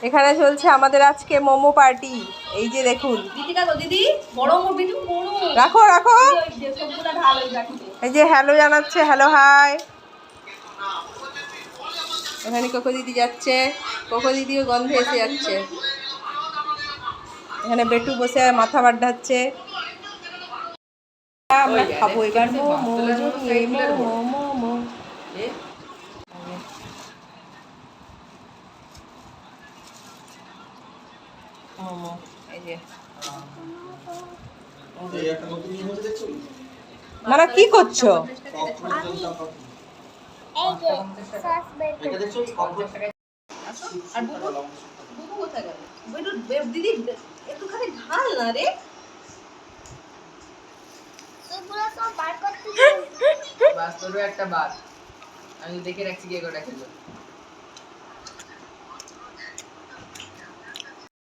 এখানে চলছে আমাদের আজকে মোমো পার্টি। এই যে দেখুন, দিদি বড় মোবিটু বড় রাখো রাখো। সবগুলা ঢাল ওই রাখতে। এই যে হ্যালো জানাচ্ছে, হ্যালো হাই। এখানে কোকো দিদি যাচ্ছে, কোকো দিদিও গন্ধে এসে যাচ্ছে। এখানে বেটু বসে মাথা বাড্ডাচ্ছে। আমরা খাবো এবার মোমো মোমো মোমো। মোমো এই যে মানে কি করছো? আর বুবু বুবু কোথায় গেল? বেটু দিদি একটুখানি ঢাল না রে। এগুলো সব বার করতে বাস তোরও একটা বাদ আমি দেখে রাখছি কে কোটা খেলো।